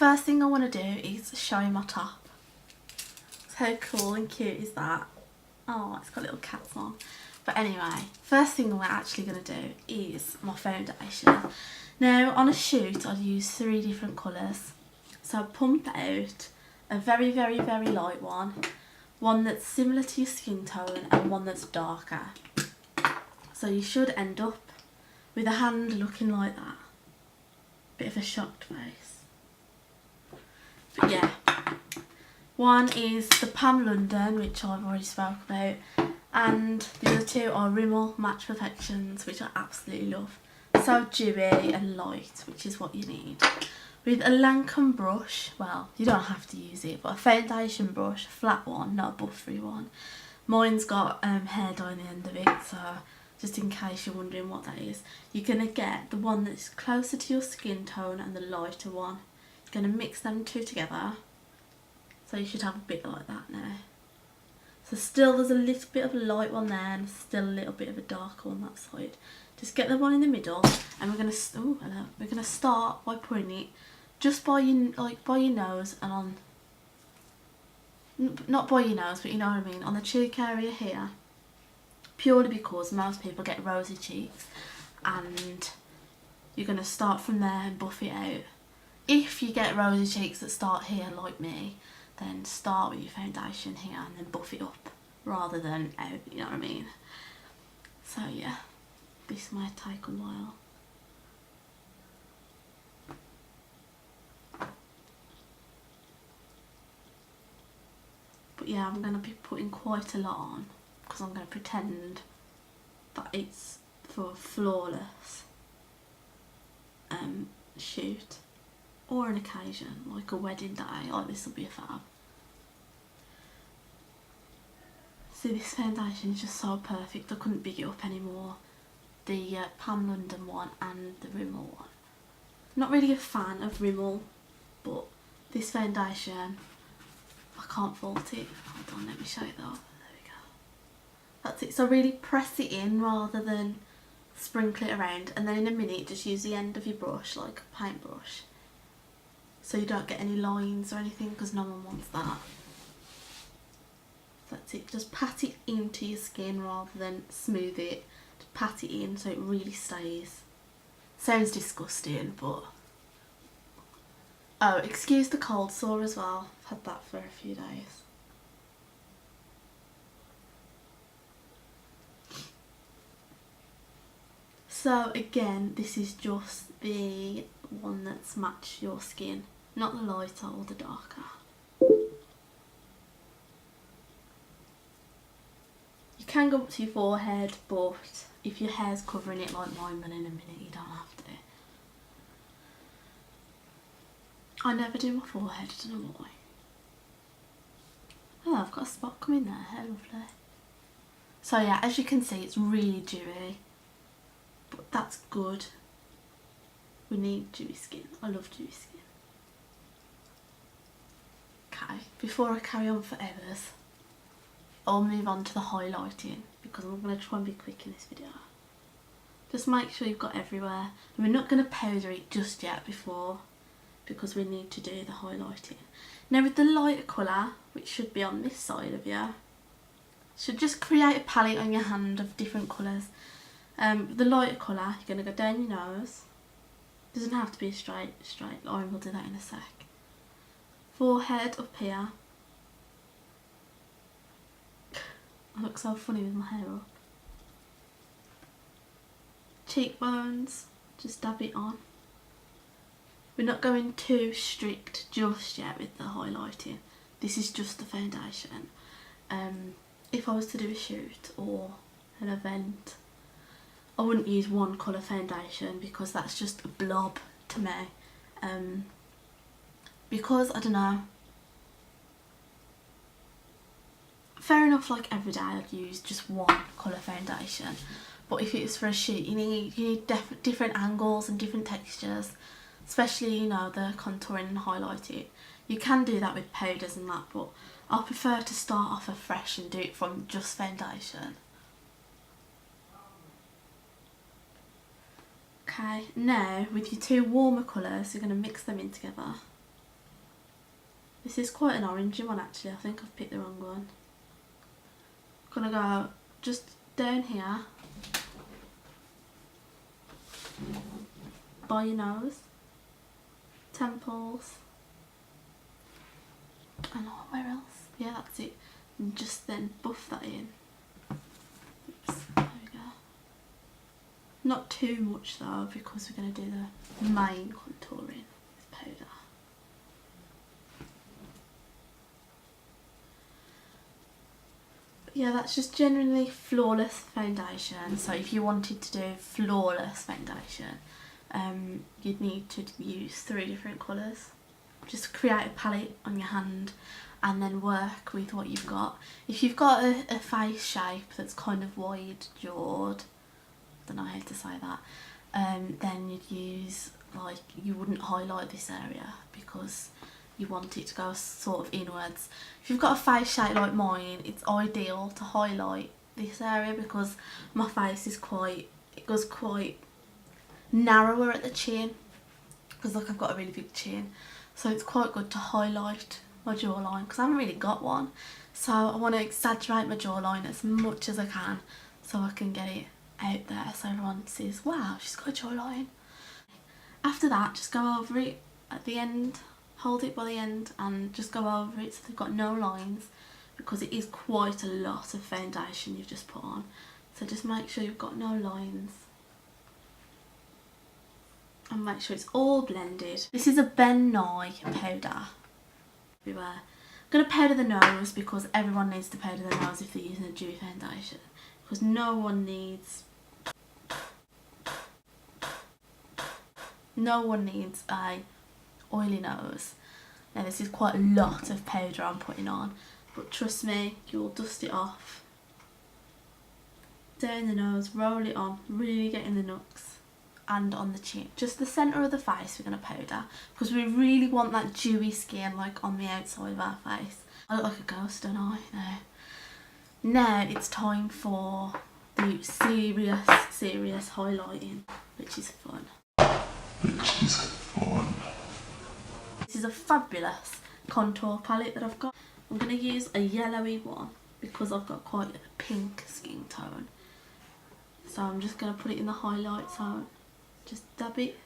first thing I want to do is show you my top. So how cool and cute is that? Oh, it's got little cats on. But anyway, first thing we're actually going to do is my foundation. Now on a shoot I'd use 3 different colours. So I pump out a very light one that's similar to your skin tone and one that's darker. So you should end up with a hand looking like that. Bit of a shocked face. But yeah, one is the Pam London, which I've already spoke about, and the other 2 are Rimmel Match Perfections, which I absolutely love. So dewy and light, which is what you need. With a Lancome brush, well, you don't have to use it, but a foundation brush, a flat one, not a buffery one. Mine's got hair dye on the end of it, so just in case you're wondering what that is, you're going to get the one that's closer to your skin tone and the lighter one. You're going to mix them 2 together, so you should have a bit like that now. So still there's a little bit of a light one there and still a little bit of a darker on that side. Just get the one in the middle, and we're gonna start by putting it just by your nose and on, not by your nose, but you know what I mean, on the cheek area here. Purely because most people get rosy cheeks, and you're gonna start from there and buff it out. If you get rosy cheeks that start here like me, then start with your foundation here and then buff it up rather than out, you know what I mean. So yeah. This might take a while. But yeah, I'm going to be putting quite a lot on because I'm going to pretend that it's for a flawless shoot or an occasion like a wedding day. Like this will be a fab. See, this foundation is just so perfect. I couldn't big it up anymore. The Pam London one and the Rimmel one. Not really a fan of Rimmel, but this foundation, I can't fault it. Hold on, let me show you that. There we go. That's it. So really press it in rather than sprinkle it around, and then in a minute just use the end of your brush like a paintbrush, so you don't get any lines or anything, because no one wants that. That's it. Just pat it into your skin rather than smooth it. Pat it in so it really stays. Sounds disgusting, but oh, excuse the cold sore as well. I've had that for a few days. So again, this is just the one that's matched your skin, not the lighter or the darker. You can go up to your forehead, but if your hair's covering it like mine, then in a minute you don't have to. I never do my forehead, I don't know why. Oh, I've got a spot coming there, how lovely. So yeah, as you can see, it's really dewy, but that's good. We need dewy skin. I love dewy skin. Okay, before I carry on for hours, I'll move on to the highlighting, because I'm going to try and be quick in this video. Just make sure you've got everywhere. And we're not going to powder it just yet because we need to do the highlighting. Now with the lighter colour, which should be on this side of you, should just create a palette on your hand of different colours. The lighter colour, you're going to go down your nose. Doesn't have to be a straight line, we'll do that in a sec. Forehead up here. I look so funny with my hair up. Cheekbones, just dab it on. We're not going too strict just yet with the highlighting. This is just the foundation. If I was to do a shoot or an event, I wouldn't use one colour foundation because that's just a blob to me. Because, I don't know, fair enough, like every day I'd use just one colour foundation, but if it's for a shoot you need different angles and different textures, especially, you know, the contouring and highlighting. You can do that with powders and that, but I prefer to start off afresh and do it from just foundation. Okay, now with your 2 warmer colours, you're going to mix them in together. This is quite an orangey one actually. I think I've picked the wrong one. I'm gonna go just down here by your nose, temples, and where else? Yeah, that's it. And just then buff that in. Oops, there we go. Not too much though, because we're going to do the main contouring with powder. But yeah, that's just generally flawless foundation. So if you wanted to do flawless foundation, you'd need to use 3 different colours. Just create a palette on your hand and then work with what you've got. If you've got a face shape that's kind of wide jawed, I don't know how to say that, then you'd use, like, you wouldn't highlight this area because you want it to go sort of inwards. If you've got a face shape like mine, it's ideal to highlight this area because my face is it goes quite narrower at the chin because, like, I've got a really big chin. So it's quite good to highlight my jawline because I haven't really got one. So I want to exaggerate my jawline as much as I can so I can get it out there so everyone sees, wow, she's got a jawline. After that, just go over it at the end, hold it by the end and just go over it so they've got no lines because it is quite a lot of foundation you've just put on. So just make sure you've got no lines. And make sure it's all blended. This is a Ben Nye powder. Everywhere. I'm going to powder the nose because everyone needs to powder the nose if they're using a dewy foundation. Because no one needs a oily nose. Now this is quite a lot of powder I'm putting on, but trust me, you'll dust it off. Down the nose, roll it on, really get in the nooks. And on the chin, just the centre of the face we're going to powder because we really want that dewy skin like on the outside of our face. I look like a ghost, don't I? No. Now it's time for the serious highlighting, which is fun. This is a fabulous contour palette that I've got. I'm going to use a yellowy one because I've got quite a pink skin tone. So I'm just going to put it in the highlight zone. Just dab it